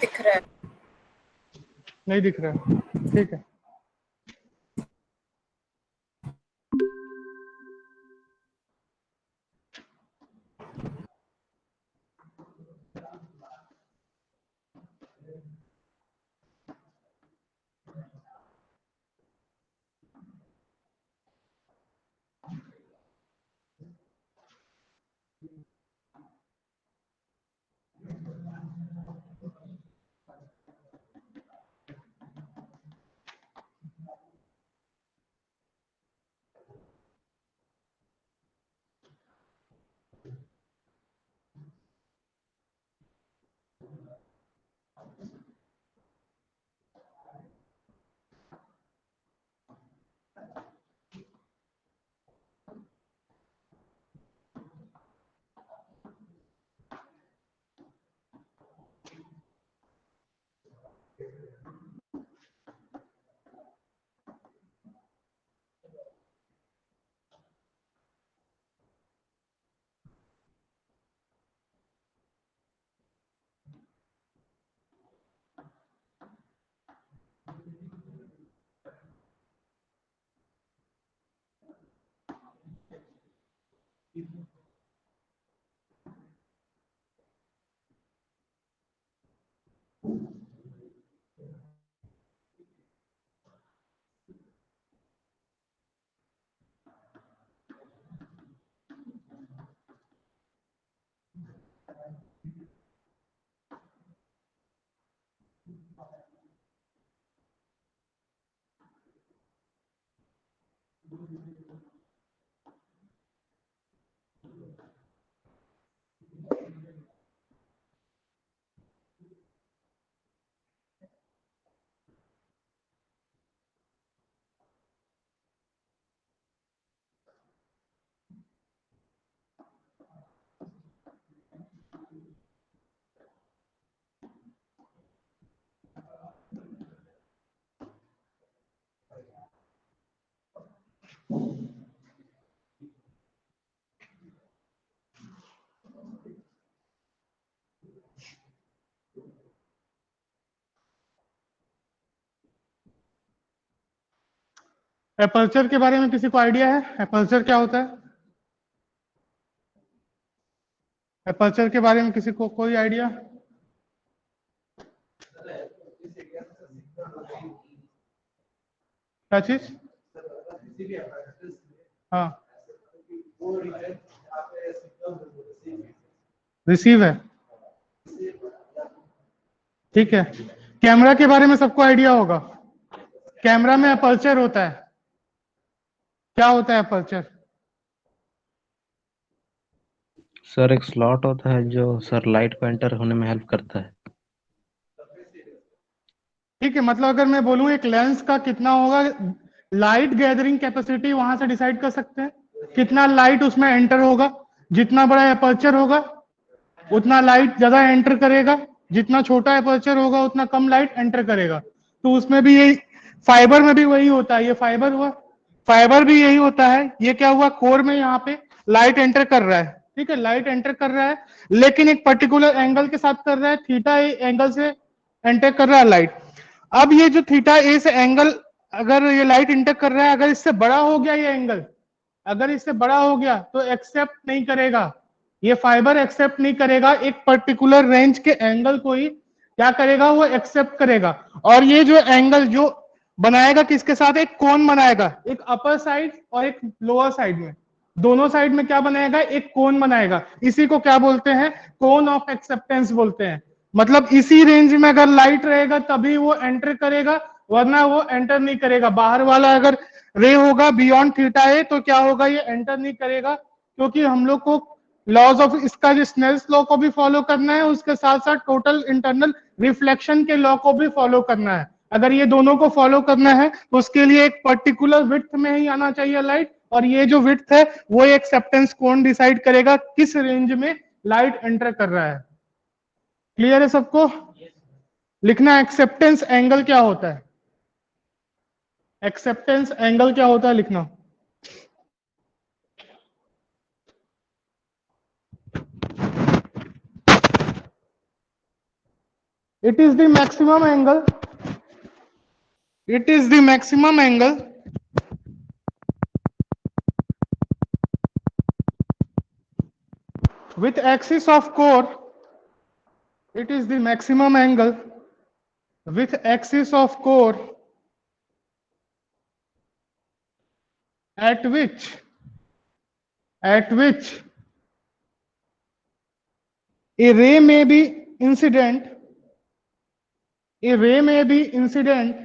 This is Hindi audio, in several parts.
दिख रहा है। नहीं दिख रहा है, ठीक है। एपर्चर के बारे में किसी को आइडिया है? एपर्चर क्या होता है? एपर्चर के बारे में किसी को कोई आइडिया? क्या चीज? हाँ, रिसीव है, ठीक है। कैमरा के बारे में सबको आइडिया होगा। कैमरा में अपर्चर होता है। क्या होता है अपर्चर? सर एक स्लॉट होता है जो सर लाइट को एंटर होने में हेल्प करता है। ठीक है, मतलब अगर मैं बोलूं एक लेंस का कितना होगा, लाइट गैदरिंग कैपेसिटी वहां से डिसाइड कर सकते हैं कितना लाइट उसमें एंटर होगा। जितना बड़ा अपर्चर होगा उतना लाइट ज्यादा एंटर करेगा, जितना छोटा अपर्चर होगा उतना कम लाइट एंटर करेगा। तो उसमें भी यही, फाइबर में भी वही होता है। ये फाइबर हुआ, फाइबर भी यही होता है। ये क्या हुआ, कोर में यहाँ पे लाइट एंटर कर रहा है, ठीक है, लाइट एंटर कर रहा है, लेकिन एक पर्टिकुलर एंगल के साथ कर रहा है, थीटा एंगल से एंटर कर रहा है लाइट। अब ये जो थीटा ए से एंगल, अगर ये लाइट एंटर कर रहा है, अगर इससे बड़ा हो गया ये एंगल, अगर इससे बड़ा हो गया तो एक्सेप्ट नहीं करेगा, ये फाइबर एक्सेप्ट नहीं करेगा। एक पर्टिकुलर रेंज के एंगल को ही क्या करेगा, वो एक्सेप्ट करेगा। और ये जो एंगल जो बनाएगा किसके साथ, एक कोन बनाएगा, एक अपर साइड और एक लोअर साइड में, दोनों साइड में क्या बनाएगा, एक कोन बनाएगा। इसी को क्या बोलते हैं, कोन ऑफ एक्सेप्टेंस बोलते हैं। मतलब इसी रेंज में अगर लाइट रहेगा तभी वो एंटर करेगा, वरना वो एंटर नहीं करेगा। बाहर वाला अगर रे होगा बियॉन्ड थीटा ए तो क्या होगा, ये एंटर नहीं करेगा, क्योंकि हम लोग को लॉज ऑफ, इसका जो स्नेल्स लॉ को भी फॉलो करना है, उसके साथ साथ टोटल इंटरनल रिफ्लेक्शन के लॉ को भी फॉलो करना है। अगर ये दोनों को फॉलो करना है तो उसके लिए एक पर्टिकुलर विड्थ में ही आना चाहिए लाइट, और ये जो विड्थ है वो एक्सेप्टेंस कोण डिसाइड करेगा किस रेंज में लाइट एंटर कर रहा है। क्लियर है सबको? लिखना एक्सेप्टेंस एंगल क्या होता है, एक्सेप्टेंस एंगल क्या होता है लिखना। It is the maximum angle. It is the maximum angle with axis of core. It is the maximum angle with axis of core at which a ray may be incident. A ray may be incident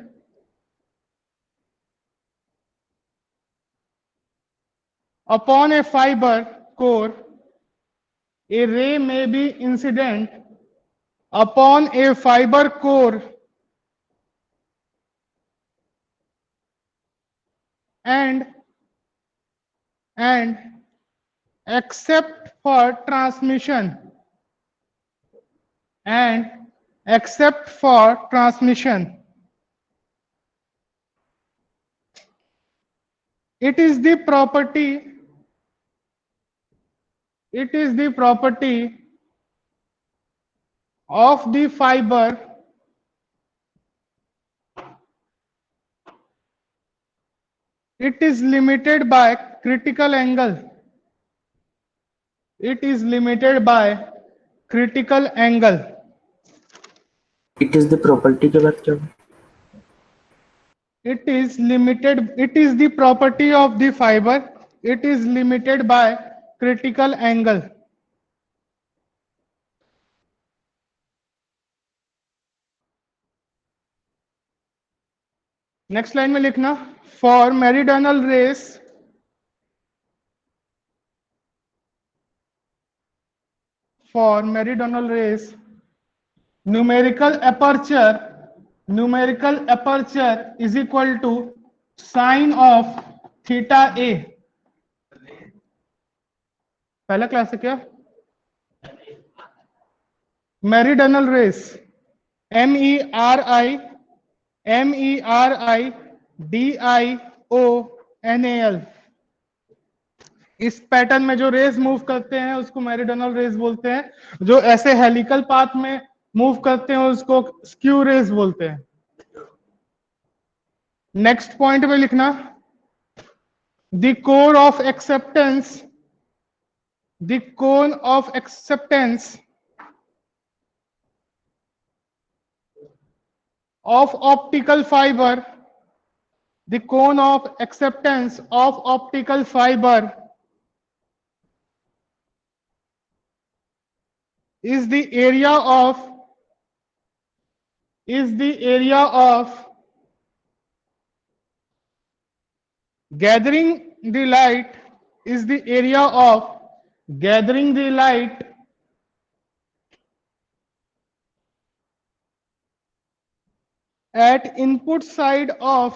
upon a fiber core. A ray may be incident upon a fiber core and except for transmission it is the property of the fiber it is limited by critical angle. It is limited by critical angle. It is the property के बाद क्या हुआ? It is the property of the fiber. It is limited by critical angle. Next line में लिखना, for meridional rays numerical aperture is equal to sine of theta a. पहला क्लास है क्या? मेरिडियनल रेस MERIDIONAL, इस पैटर्न में जो रेस मूव करते हैं उसको मेरिडियनल रेस बोलते हैं. जो ऐसे हेलिकल पाथ में मूव करते हैं उसको स्क्यू रेस बोलते हैं. नेक्स्ट पॉइंट में लिखना, the cone of acceptance of optical fiber, the cone of acceptance of optical fiber is the area of gathering the light, is the area of gathering the light at input side of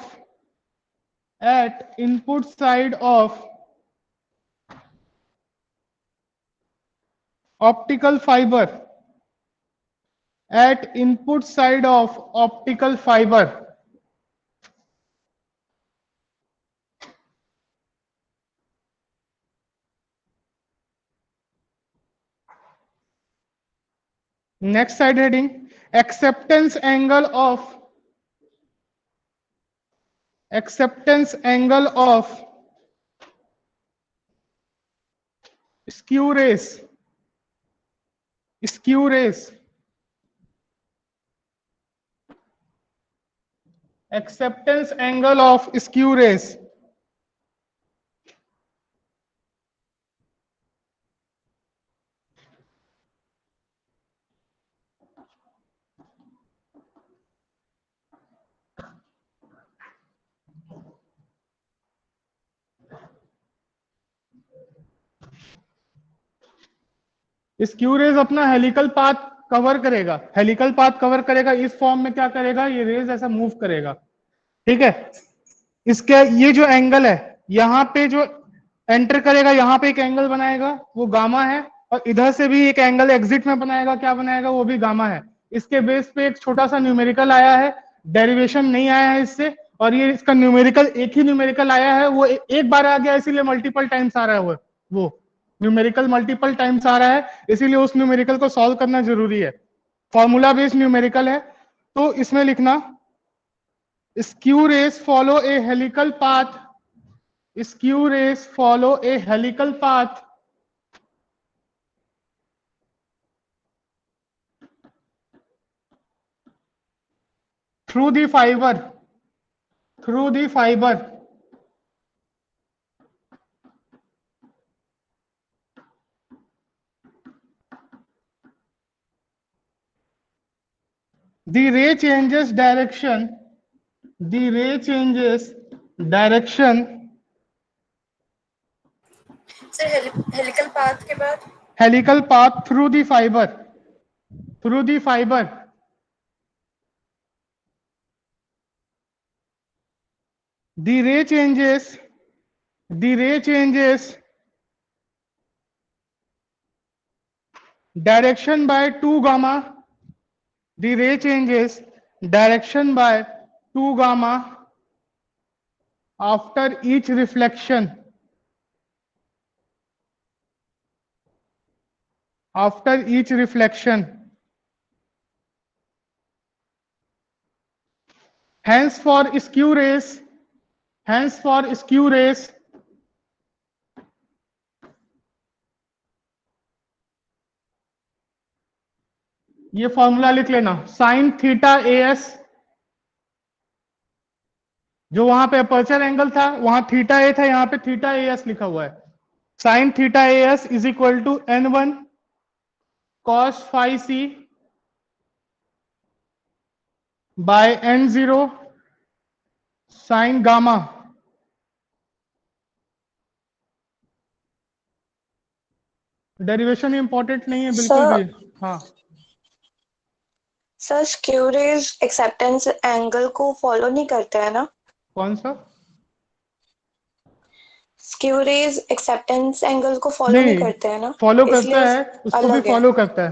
optical fiber, at input side of optical fiber. Next side heading, acceptance angle of skew rays. Acceptance angle of skew rays. Skew rays अपना हेलिकल पाथ कवर करेगा. इस फॉर्म में क्या करेगा, ये रेज ऐसा मूव करेगा. ठीक है, इसके ये जो एंगल है यहाँ पे जो एंटर करेगा, यहाँ पे एक एंगल बनाएगा, वो गामा है. और इधर से भी एक एंगल एग्जिट में बनाएगा, क्या बनाएगा, वो भी गामा है. इसके बेस पे एक छोटा सा न्यूमेरिकल आया है, डेरिवेशन नहीं आया है इससे. और ये इसका न्यूमेरिकल, एक ही न्यूमेरिकल आया है, वो एक बार आ गया, इसीलिए मल्टीपल टाइम्स आ रहा है. वो न्यूमेरिकल मल्टीपल टाइम्स आ रहा है, इसीलिए उस न्यूमेरिकल को सॉल्व करना जरूरी है. फॉर्मूला बेस्ड न्यूमेरिकल है, तो इसमें लिखना skew rays follow a helical path, skew rays follow a helical path through the fiber the ray changes direction, the ray changes direction, sir helical path के बाद helical path through the fiber, through the fiber, the ray changes direction by 2 gamma, the ray changes direction by 2 gamma after each reflection, after each reflection. Hence for skew rays, ये फॉर्मूला लिख लेना, साइन थीटा ए एस, जो वहां पे अपर्चर एंगल था वहां थीटा ए था, यहां पे थीटा ए एस लिखा हुआ है। Sine theta A S is equal to n1 cos phi c by n0 sine gamma. Derivation important नहीं है बिल्कुल सर, भी। हाँ sir skew rays acceptance angle को फॉलो नहीं करते हैं ना? कौन सा? स्क्यू रेज एक्सेप्टेंस एंगल को फॉलो नहीं करते हैं ना? फॉलो करता इसलिए है, उसको भी अलग है। फॉलो करता है,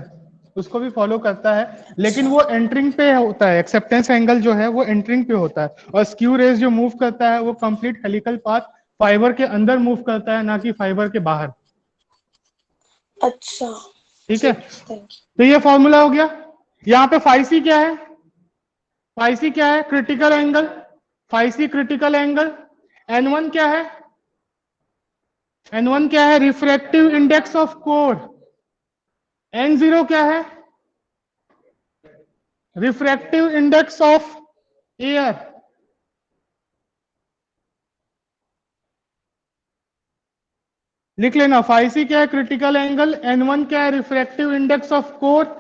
उसको भी फॉलो करता है, लेकिन वो एंटरिंग पे होता है। एक्सेप्टेंस एंगल जो है वो एंटरिंग पे होता है, और स्क्यू रेज जो मूव करता है वो कंप्लीट हेलिकल पाथ फाइबर के अंदर मूव करता है, ना कि फाइबर के बाहर। अच्छा, ठीक है, थैंक तो ये फॉर्मूला हो गया। यहाँ पे फाई सी क्या है? फाई सी क्या है? Critical angle. फाई सी क्रिटिकल एंगल। n1 क्या है? n1 क्या है? Refractive index of core. n0 क्या है? Refractive index of air. लिख लेना, फाई सी क्या है? Critical angle. n1 क्या है? Refractive index of core.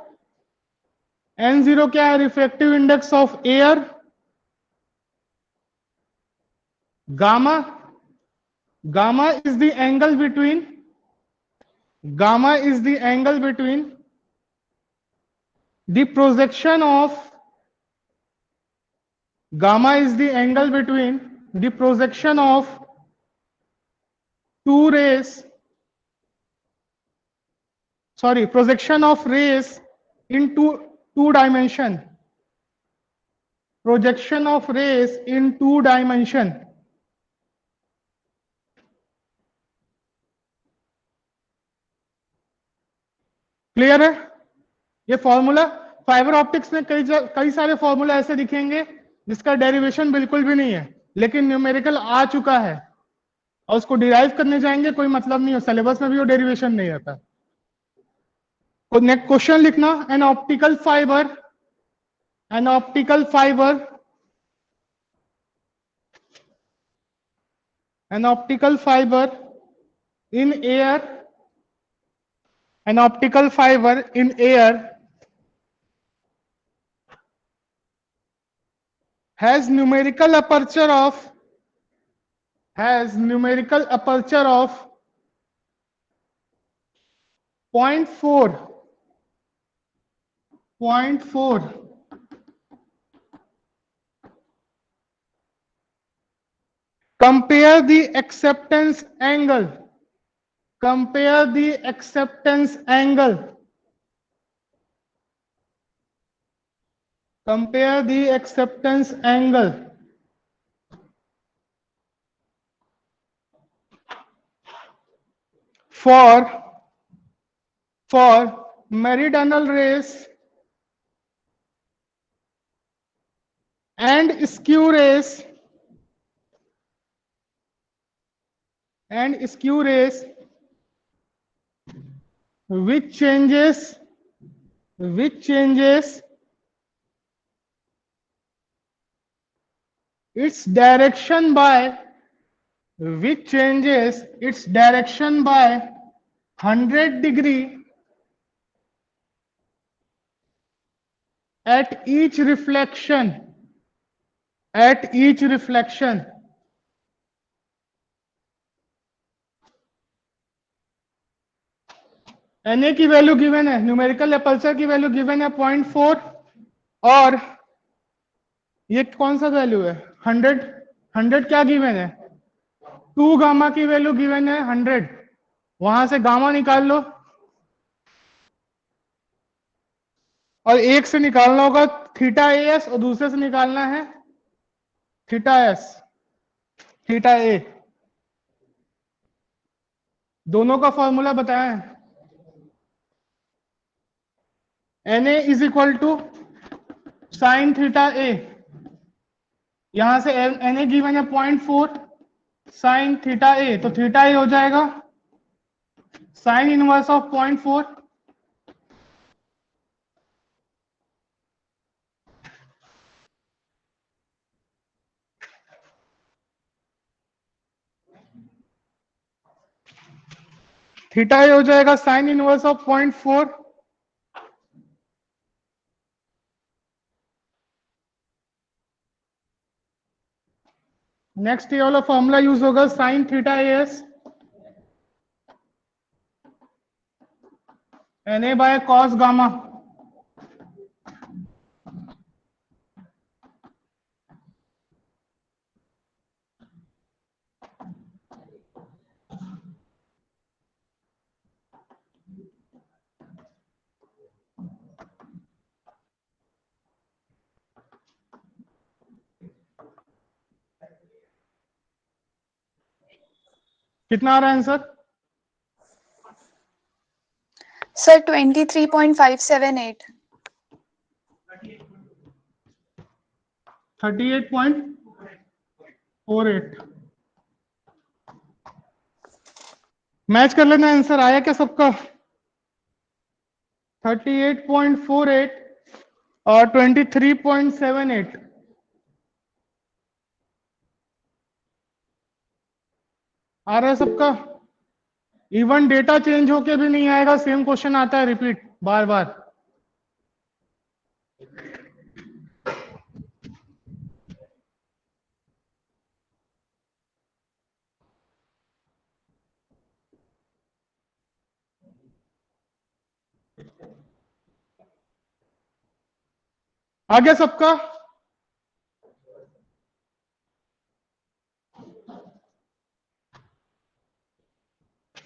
n0 क्या है? Refractive index of air. Gamma, gamma is the angle between, gamma is the angle between the projection of, gamma is the angle between the projection of two rays, sorry, projection of rays in two dimension, projection of rays in 2 dimension। Clear है ये फॉर्मूला? फाइबर ऑप्टिक्स में कई सारे फॉर्मूला ऐसे दिखेंगे जिसका डेरिवेशन बिल्कुल भी नहीं है, लेकिन न्यूमेरिकल आ चुका है, और उसको डिराइव करने जाएंगे कोई मतलब नहीं हो, सिलेबस में भी वो डेरिवेशन नहीं आता। तो नेक्स्ट क्वेश्चन लिखना, an optical fibre, an optical fibre, an optical fibre in air, an optical fibre in air has numerical aperture of, has numerical aperture of 0.4, 0.4, compare the acceptance angle, compare the acceptance angle, compare the acceptance angle for meridional rays, and skew rays which changes its direction by 100 degree at each reflection Na की वैल्यू गिवन है, न्यूमेरिकल अपर्चर की वैल्यू गिवन है 0.4 और ये कौन सा वैल्यू है 100 क्या गिवन है 2 गामा की वैल्यू गिवन है 100 वहां से गामा निकाल लो और एक से निकालना होगा थीटा एस और दूसरे से निकालना है थीटा ए दोनों का फॉर्मूला बताया है Na is equal to sine theta A यहां से Na गिवन है 0.4 साइन थीटा ए तो थीटा ए हो जाएगा साइन इनवर्स ऑफ 0.4 थीटा ए हो जाएगा साइन इनवर्स ऑफ 0.4 नेक्स्ट ये वाला फॉर्मूला यूज होगा sine theta S Na by cos gamma कितना आ रहा है आंसर सर 23.578 38.48 मैच कर लेना आंसर आया क्या सबका 38.48 और 23.78 आ रहा है सबका इवन डेटा चेंज होके भी नहीं आएगा सेम क्वेश्चन आता है रिपीट बार बार आ गया सबका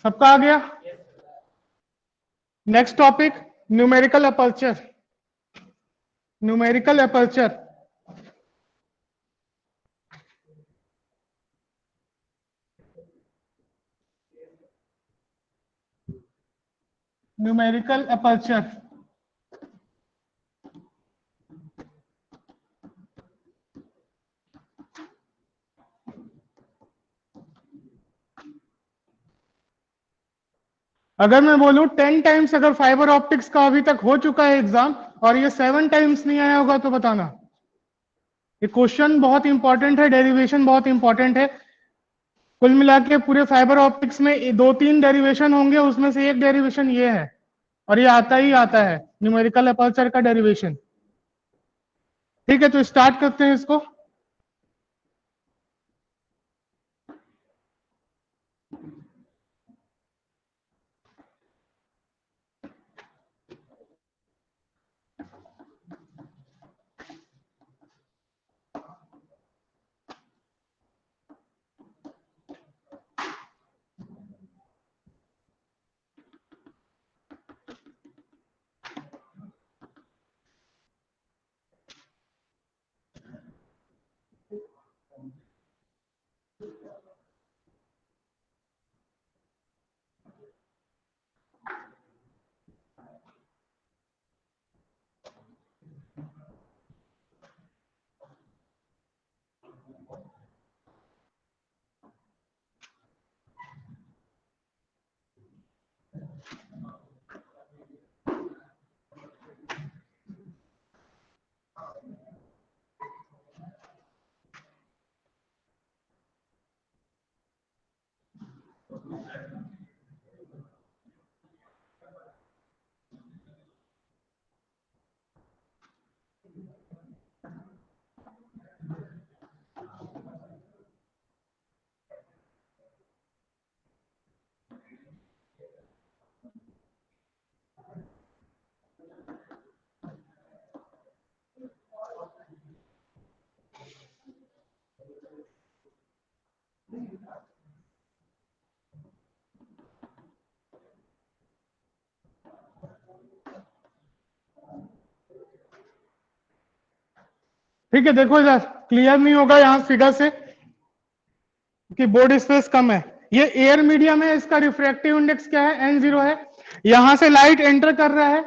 सबका आ गया next topic numerical aperture numerical aperture अगर मैं बोलूं 10 टाइम्स अगर फाइबर ऑप्टिक्स का अभी तक हो चुका है एग्जाम और ये 7 टाइम्स नहीं आया होगा तो बताना ये क्वेश्चन बहुत इंपॉर्टेंट है डेरिवेशन बहुत इंपॉर्टेंट है कुल मिला के पूरे फाइबर ऑप्टिक्स में 2-3 डेरिवेशन होंगे उसमें से एक डेरिवेशन ये है और ये आता ही आता है न्यूमेरिकल अपर्चर का डेरिवेशन ठीक है तो स्टार्ट करते हैं इसको ठीक है, देखो इधर क्लियर नहीं होगा यहाँ फिगर से कि बोर्ड स्पेस कम है। ये एयर मीडियम है, इसका रिफ्रैक्टिव इंडेक्स क्या है, n0 है। यहां से लाइट एंटर कर रहा है,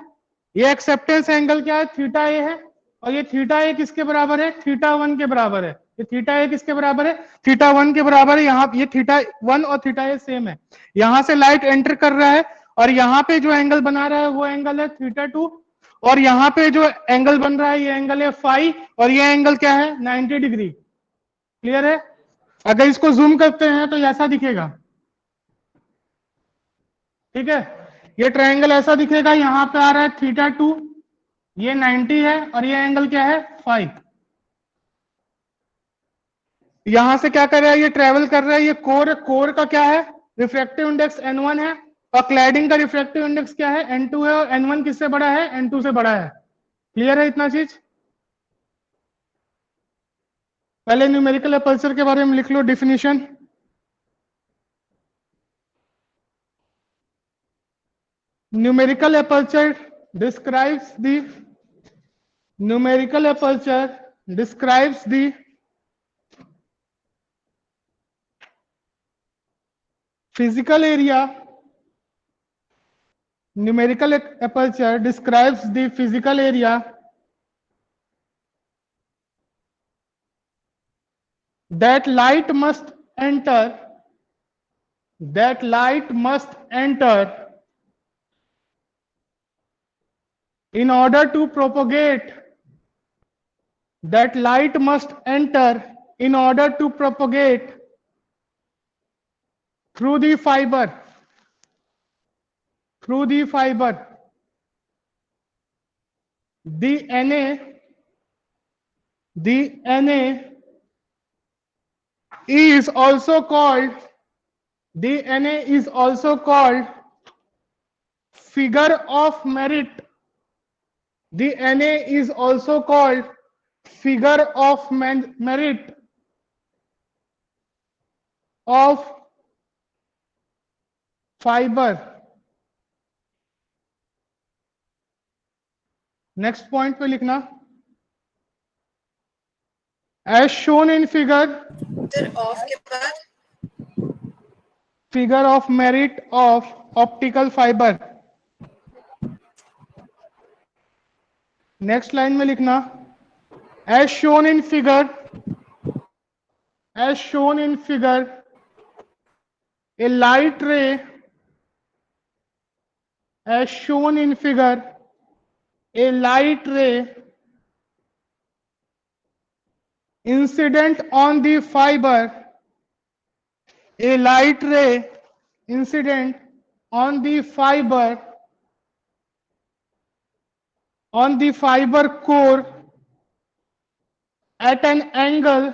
ये एक्सेप्टेंस एंगल क्या है, थीटा ए है, और ये थीटा ए किसके बराबर है, थीटा 1 के बराबर है। ये थीटा ए किसके बराबर है, थीटा 1 के बराबर है। यहाँ ये थीटा 1 और थीटा ए सेम है। यहां से लाइट एंटर कर रहा है और यहाँ पे जो एंगल बना रहा है वो एंगल है थीटा 2, और यहाँ पे जो एंगल बन रहा है ये एंगल है फाई, और ये एंगल क्या है, 90 डिग्री। क्लियर है? अगर इसको जूम करते हैं तो ऐसा दिखेगा। ठीक है, ये ट्रायंगल ऐसा दिखेगा, यहां पे आ रहा है थीटा 2, ये 90 है, और ये एंगल क्या है, 5। यहां से क्या कर रहा है, ये ट्रेवल कर रहा है, ये कोर का क्या है, रिफ्रैक्टिव इंडेक्स n1 है, और क्लैडिंग का रिफ्रैक्टिव इंडेक्स क्या है, n2 है, और n1 किससे बड़ा है, n2 से बड़ा है। क्लियर है इतना चीज? पहले न्यूमेरिकल अपर्चर के बारे में लिख लो definition. Numerical aperture describes the physical area. Numerical aperture describes the physical area that light must enter in order to propagate, that light must enter in order to propagate through the fiber, the Na is also called figure of merit. The Na is also called figure of merit of fiber. Next point पे लिखना, as shown in figure, of के बाद figure of merit of optical fiber. Next line में लिखना, as shown in figure, a light ray, as shown in figure, a light ray incident on the fiber, a light ray incident on the fiber core at an angle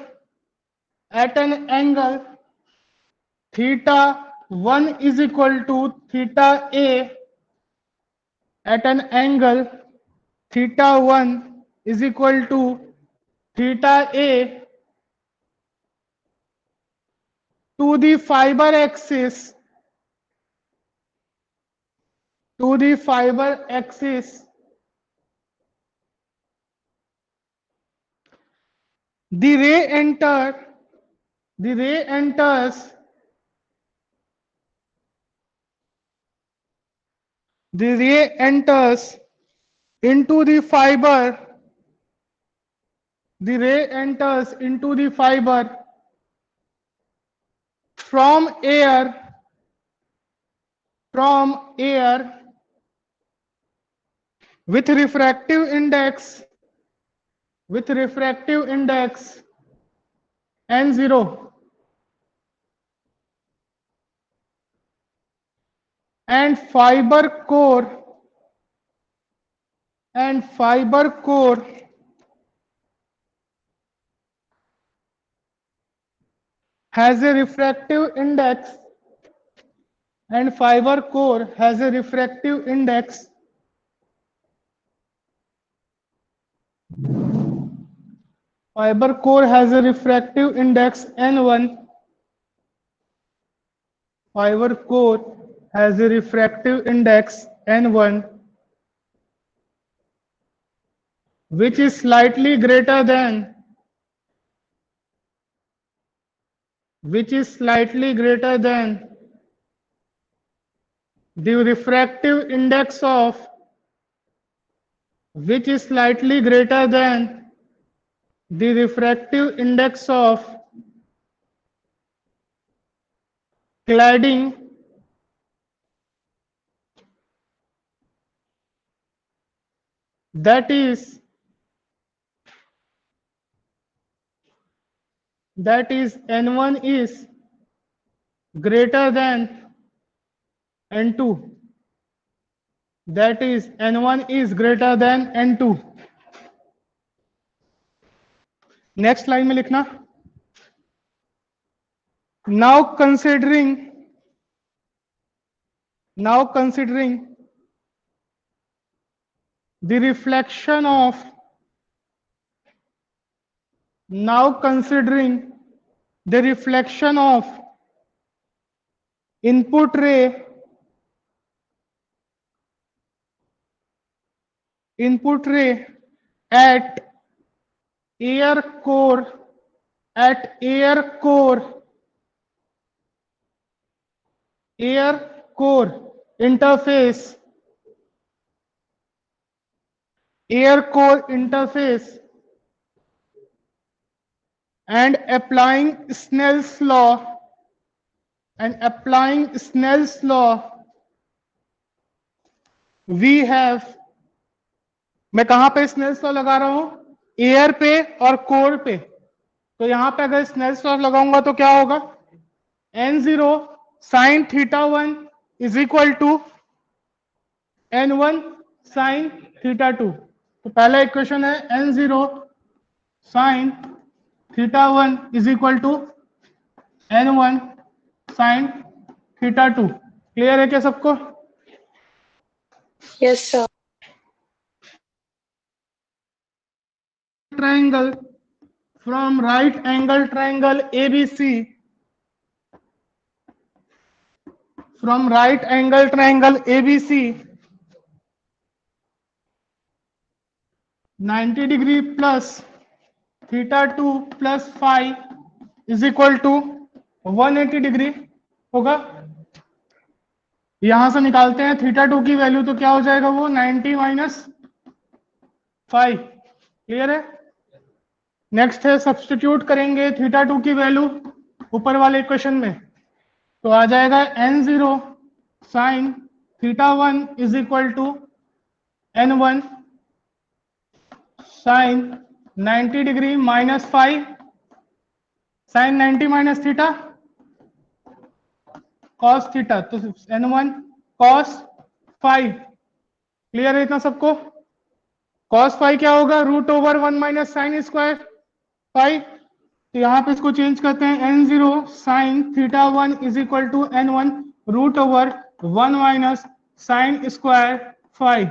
theta 1 is equal to theta a, at an angle theta 1 is equal to theta a to the fiber axis, the ray enters into the fiber, from air with refractive index n0, and fiber core has a refractive index, n1. Fiber core has a refractive index n1, which is slightly greater than which is slightly greater than the refractive index of, which is slightly greater than the refractive index of cladding that is N1 is greater than N2, that is N1 is greater than N2. Next line में लिखना, now considering the reflection of, now considering the reflection of input ray at air core interface and applying Snell's law, we have, मैं कहां पे स्नेल्स लॉ लगा रहा हूं, एयर पे और कोर पे, तो यहां पे अगर स्नेल्स लॉ लगाऊंगा तो क्या होगा, N0 sin θ1 is equal to N1 sin θ2। तो पहला इक्वेशन है N0 sin θ1 is equal to N1 sin θ2। Clear है क्या सबको? Yes, sir. Triangle from right angle triangle ABC, from right angle triangle ABC 90 degree plus θ2 plus phi is equal to 180 degree होगा। यहां से निकालते हैं θ2 की वैल्यू, तो क्या हो जाएगा वो 90 माइनस 5। क्लियर है? नेक्स्ट है सब्स्टिट्यूट करेंगे θ2 की वैल्यू ऊपर वाले इक्वेशन में, तो आ जाएगा N0 sin θ1 is equal to N1 sin 90 degree minus 5 sin 90 minus theta cos theta, तो N1 cos 5। क्लियर है इतना सबको? cos 5 क्या होगा, √1 माइनस साइन स्क्वायर 5। तो यहां पे इसको चेंज करते हैं, N0 sin θ1 is equal to N1 √1 minus sine square 5।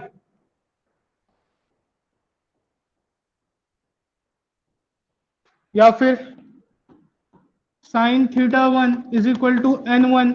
या फिर sin θ1 is equal to N1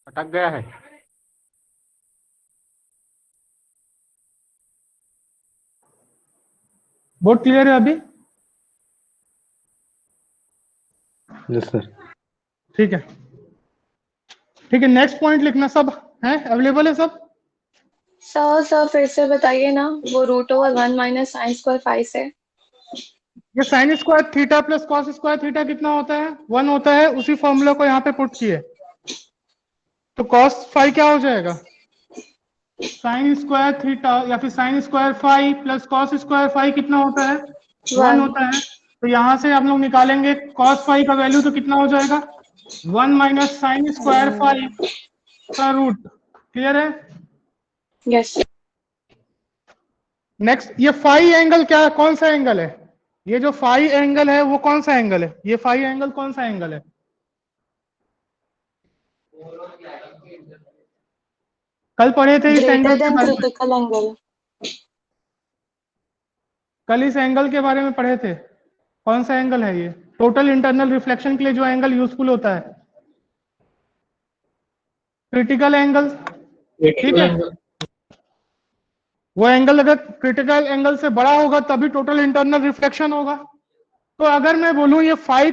अटक गया है। बोर्ड क्लियर है अभी? Yes sir. ठीक है, ठीक है। नेक्स्ट पॉइंट लिखना, सब है अवेलेबल है सब? सर फिर से बताइए ना, वो √1 माइनस साइन स्क्वायर फाइव से। ये sine square theta plus cos square theta कितना होता है? 1 होता है। उसी फॉर्मूला को यहाँ पे पुट किए तो कॉस फाइव क्या हो जाएगा? साइन स्क्वायर थीटा या फिर sine square five plus cos square five कितना होता है? 1 1। होता है। तो यहां से हम लोग निकालेंगे कॉस फाइव का वैल्यू, तो कितना हो जाएगा? 1 माइनस साइन स्क्वायर फाइव का रूट। क्लियर है? यस। नेक्स्ट, ये फाई एंगल क्या, कौन सा एंगल है? ये जो फाई एंगल है वो कौन सा एंगल है? ये फाई एंगल कौन सा एंगल है? कल पढ़े थे इस ग्रेटर एंगल के देन बारे में। Critical angle. कल इस एंगल के बारे में पढ़े थे। कौन सा एंगल है ये? टोटल इंटरनल रिफ्लेक्शन के लिए जो एंगल यूजफुल होता है, क्रिटिकल एंगल। ठीक है, वो एंगल अगर क्रिटिकल एंगल से बड़ा होगा तभी टोटल इंटरनल रिफ्लेक्शन होगा। तो अगर मैं बोलूं ये फाई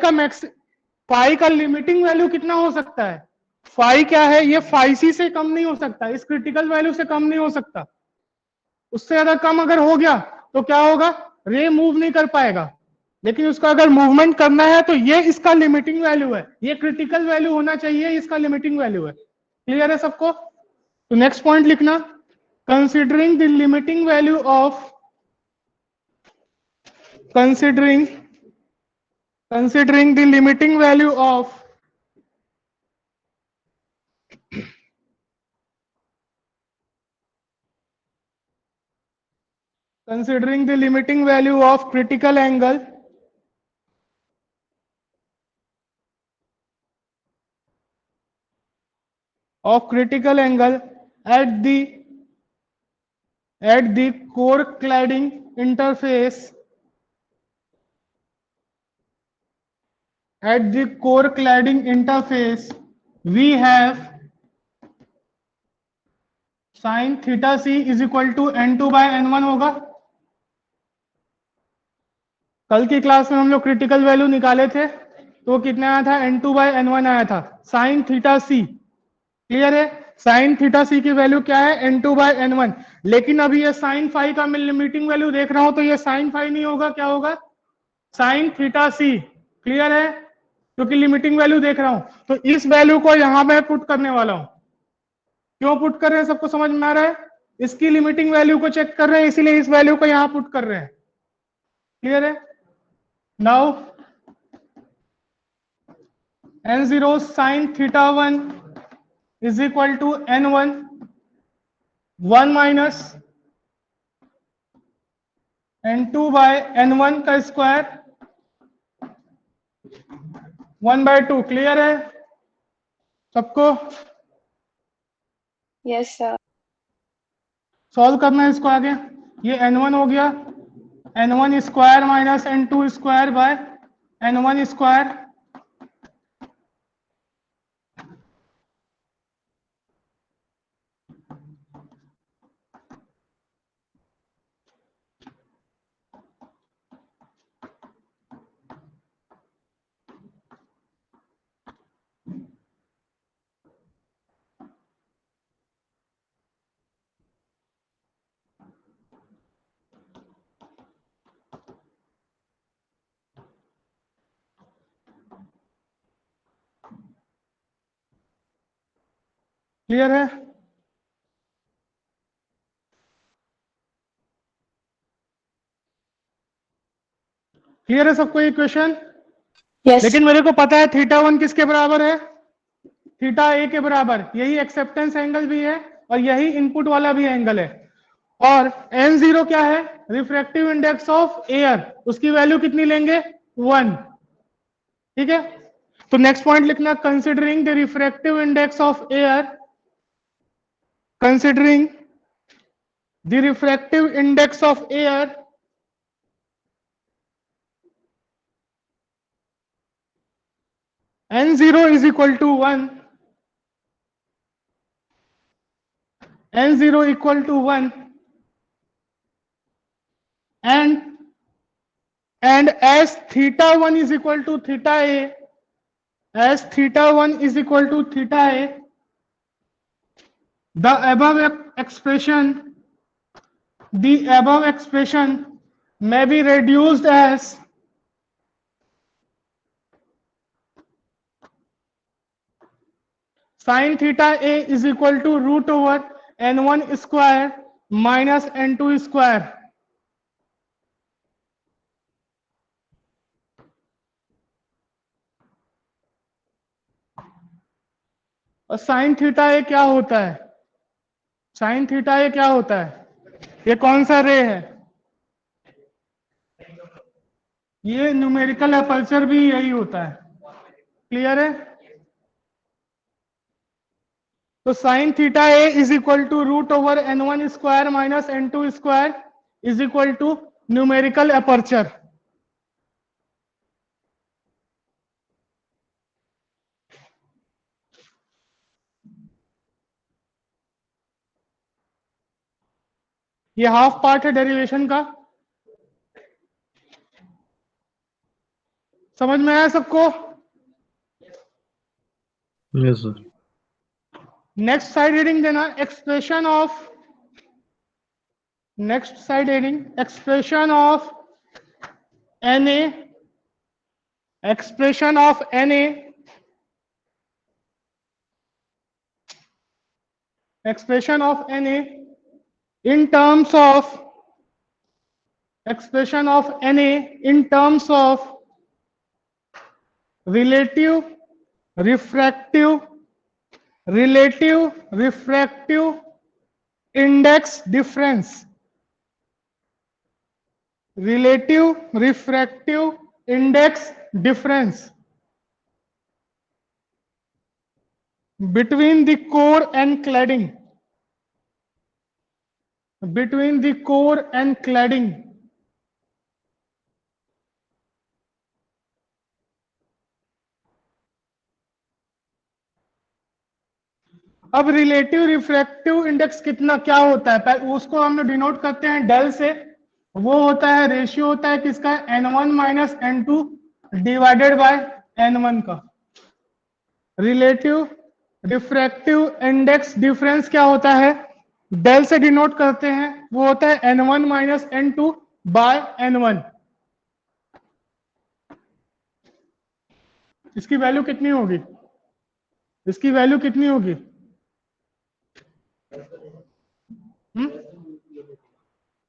का लिमिटिंग वैल्यू कितना हो सकता है? फाई क्या है? ये फाई सी से कम नहीं हो सकता, इस क्रिटिकल वैल्यू से कम नहीं हो सकता। उससे ज्यादा कम अगर हो गया तो क्या होगा? रे मूव नहीं कर पाएगा। लेकिन उसका अगर मूवमेंट करना है तो ये इसका लिमिटिंग वैल्यू है, ये क्रिटिकल वैल्यू होना चाहिए, इसका लिमिटिंग वैल्यू है। क्लियर है सबको? तो नेक्स्ट पॉइंट लिखना, considering the limiting value of considering the limiting value of critical angle at the core cladding interface we have sin theta c is equal to n2 by n1 होगा। कल की क्लास में हम लोग क्रिटिकल वैल्यू निकाले थे तो कितना आया था? n2 by n1 आया था, साइन थीटा सी। क्लियर है? साइन थीटा सी की वैल्यू क्या है? n2 by n1। लेकिन अभी ये साइन फाइव का मैं लिमिटिंग वैल्यू देख रहा हूं तो ये साइन फाइव नहीं होगा, क्या होगा? साइन थीटा सी। क्लियर है? क्योंकि लिमिटिंग वैल्यू देख रहा हूं तो इस वैल्यू को यहां मैं पुट करने वाला हूं। क्यों पुट कर रहे हैं? सबको समझ में आ रहा है? इसकी लिमिटिंग वैल्यू को चेक कर रहे हैं, इसीलिए इस वैल्यू को यहां पुट कर रहे हैं। क्लियर है? Now n0 sin theta 1 is equal to n1 1 minus n2 by n1 का स्क्वायर 1/2। क्लियर है सबको? Yes sir. सॉल्व करना है इसको आगे। ये n1 हो गया, n1 square minus n2 square by n1 square. Clear है? क्लियर है सबको ये क्वेश्चन? यस। लेकिन मेरे को पता है थीटा 1 किसके बराबर है? थीटा ए के बराबर। यही एक्सेप्टेंस एंगल भी है और यही इनपुट वाला भी एंगल है। और n0 क्या है? Refractive index of air. उसकी वैल्यू कितनी लेंगे? 1। ठीक है, तो नेक्स्ट पॉइंट लिखना, considering the refractive index of air, considering the refractive index of air n0 is equal to 1, n0 equal to 1 and as theta 1 is equal to theta a, as theta 1 is equal to theta a, the above expression the above expression may be reduced as sin theta a is equal to root over n1 square minus n2 square. और साइन थीटा ए क्या होता है? साइन थीटा ए क्या होता है? ये कौन सा रे है? ये न्यूमेरिकल अपर्चर भी यही होता है। क्लियर है? तो sine theta A is equal to root over n1 square minus n2 square is equal to numerical aperture. ये हाफ पार्ट है डेरिवेशन का। समझ में आया सबको? Yes sir. Next side heading देना, expression of, next side heading expression of Na, expression of Na, expression of Na in terms of, expression of Na in terms of relative refractive index difference, relative refractive index difference between the core and cladding, between the core and cladding. अब रिलेटिव रिफ्रैक्टिव इंडेक्स कितना क्या होता है, उसको हम लोग डिनोट करते हैं डेल से। वो होता है, रेशियो होता है किसका? n1 minus n2 divided by n1 का। रिलेटिव रिफ्रैक्टिव इंडेक्स डिफरेंस क्या होता है? डेल से डिनोट करते हैं, वो होता है n1 minus n2 bye n1। इसकी वैल्यू कितनी होगी? इसकी वैल्यू कितनी होगी?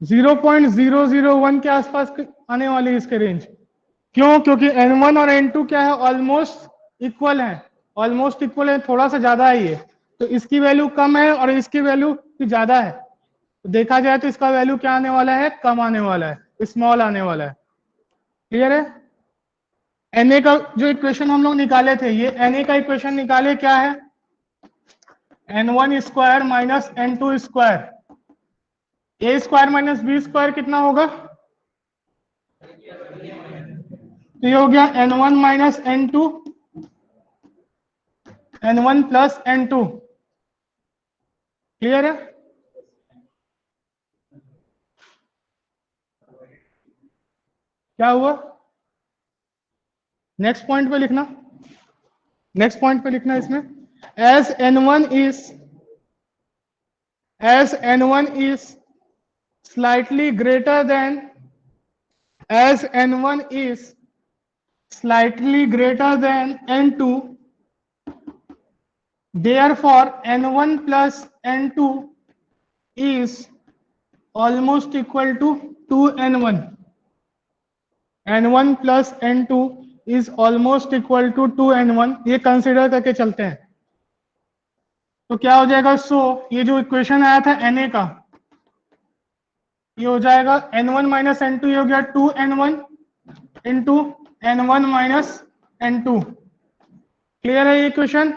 0.001 के आसपास आने वाली है इसके रेंज। क्यों? क्योंकि n1 और n2 क्या है? ऑलमोस्ट इक्वल है, ऑलमोस्ट इक्वल है, थोड़ा सा ज्यादा ही है। तो इसकी वैल्यू कम है और इसकी वैल्यू ज्यादा है। तो देखा जाए तो इसका वैल्यू क्या आने वाला है? कम आने वाला है, स्मॉल आने वाला है। क्लियर है? Na का जो इक्वेशन हम लोग निकाले थे, ये Na का इक्वेशन निकाले क्या है? n1 square minus n2 square, a square minus b square कितना होगा? तो ये हो गया n1 minus n2, n1 plus n2। Clear है? क्या हुआ? नेक्स्ट पॉइंट पे लिखना, नेक्स्ट पॉइंट पे लिखना इसमें, as n1 is slightly greater than, as n1 is slightly greater than n2, therefore n1 plus n2 is almost equal to 2n1, n1 plus n2 is almost equal to 2n1। ये कंसिडर करके चलते हैं तो क्या हो जाएगा? ये जो इक्वेशन आया था Na का, ये हो जाएगा n1 माइनस n2, ये हो गया 2n1 into n1 minus n2। Clear है ये इक्वेशन?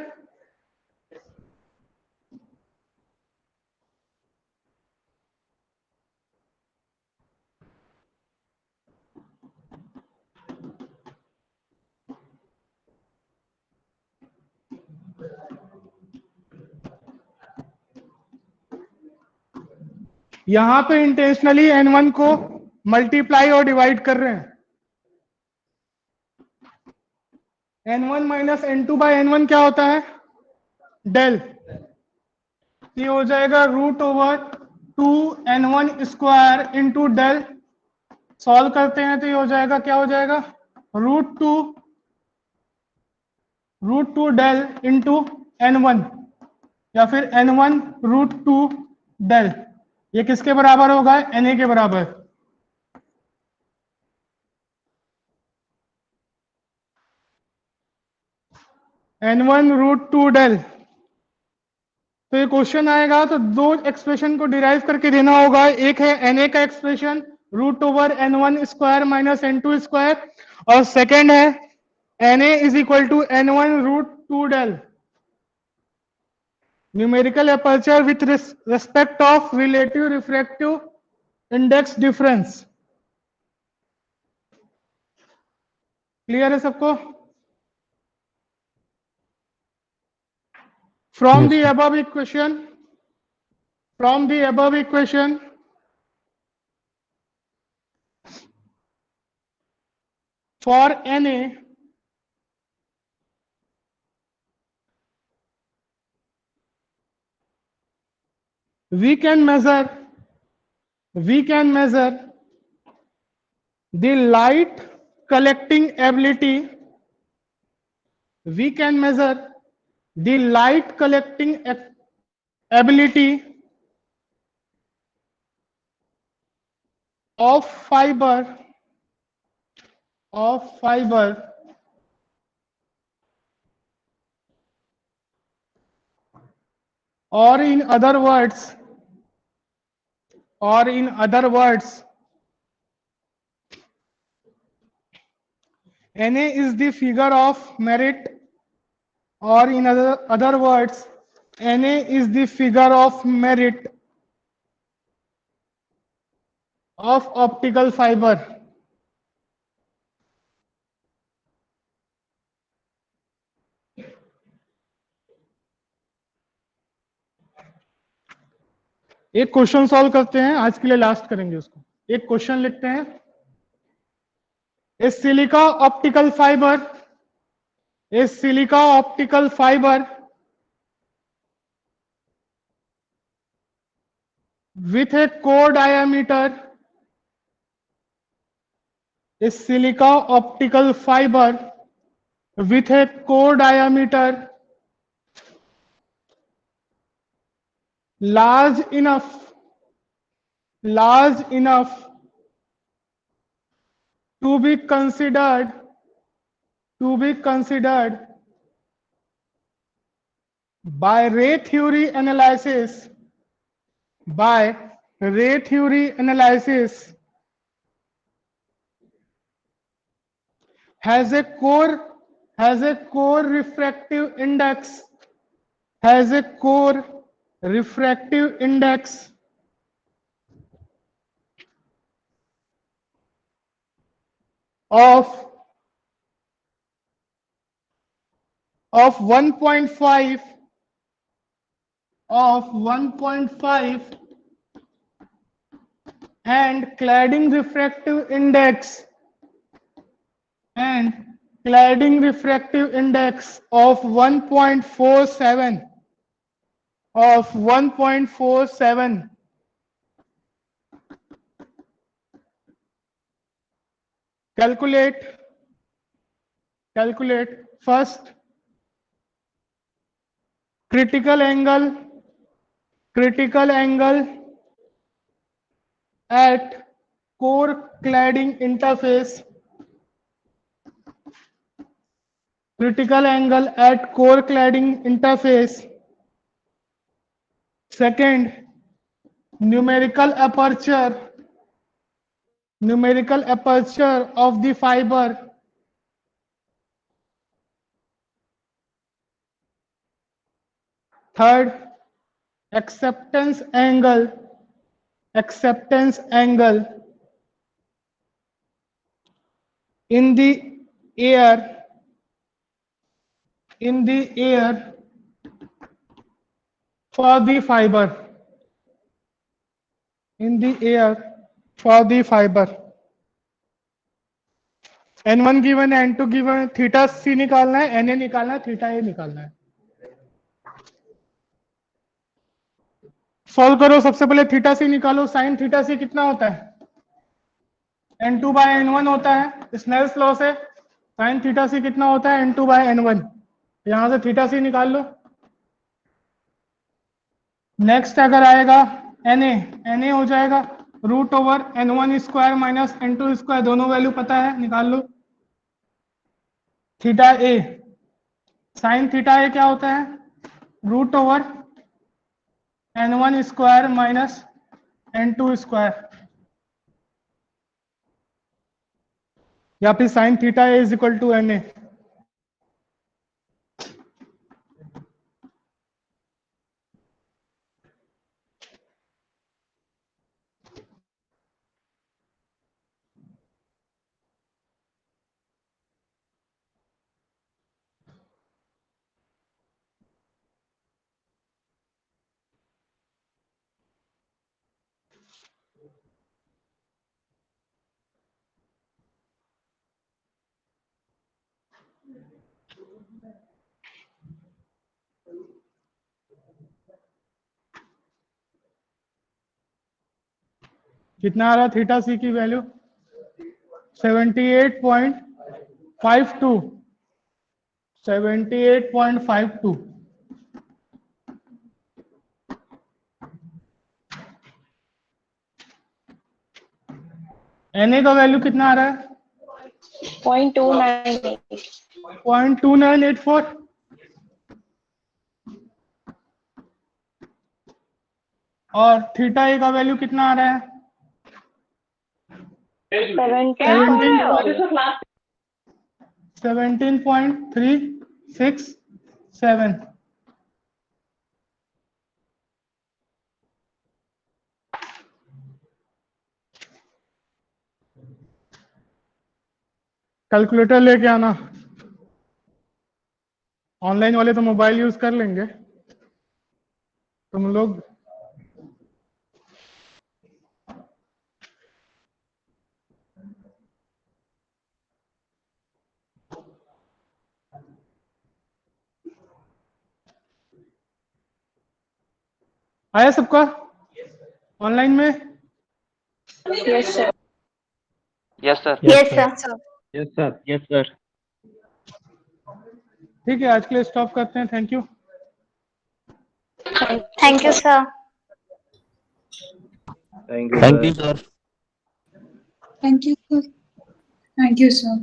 यहां पे इंटेंशनली n1 को मल्टीप्लाई और डिवाइड कर रहे हैं। n1 minus n2 bye n1 क्या होता है? डेल। ये हो जाएगा root over 2n1 square into del, solve करते हैं तो ये हो जाएगा, क्या हो जाएगा, √2 डेल इंटू n1, या फिर n1 √2 डेल, ये किसके बराबर होगा, na के बराबर। n1 √2 डेल, तो ये क्वेश्चन आएगा तो दो एक्सप्रेशन को डिराइव करके देना होगा। एक है na का expression √n1 square minus n2 square, और सेकेंड है na is equal to n1 √2 del, numerical aperture with respect of relative refractive index difference. Clear है सबको? From Yes, the sir. above equation, for na we can measure the light collecting ability, we can measure the light collecting ability of fiber or in other words na is the figure of merit, or in other words na is the figure of merit of optical fiber। एक क्वेश्चन सॉल्व करते हैं, आज के लिए लास्ट करेंगे उसको। एक क्वेश्चन लिखते हैं, a silica optical fibre with a core diameter, a silica optical fiber with a core diameter large enough to be considered by ray theory analysis has a core refractive index of 1.5 and cladding refractive index of 1.47 calculate first critical angle at core cladding interface, second numerical aperture of the fiber, third acceptance angle in the air for the fiber, n1 given है, n2 गिवन है, थीटा सी निकालना है, na निकालना है, थीटा ए निकालना है। सॉल्व करो। सबसे पहले थीटा सी निकालो। साइन थीटा सी कितना होता है? n2 बाय n1 होता है। स्नेल्स लॉ से साइन थीटा सी कितना होता है? n2 bye n1। यहां से थीटा सी निकाल लो। नेक्स्ट अगर आएगा na हो जाएगा root over n1 square minus n2 square, दोनों वैल्यू पता है, निकाल लो। Theta A, sine theta A क्या होता है? Root over n1 square minus n2 square, या फिर sine theta A is equal to na। कितना आ रहा थीटा सी की वैल्यू? 78.52, 78.52। na का वैल्यू कितना आ रहा है? 0.298। 0.2984। और थीटा ए का वैल्यू कितना आ रहा है? 17.367। कैलकुलेटर लेके आना। ऑनलाइन वाले तो मोबाइल यूज कर लेंगे, तुम लोग आया सबका ऑनलाइन में? Yes sir. Yes sir. Yes sir. Yes sir. Yes sir. ठीक है, आज के लिए स्टॉप करते हैं। Thank you. Thank you sir. Thank you Thank you, sir. Thank you, sir. Thank you, sir.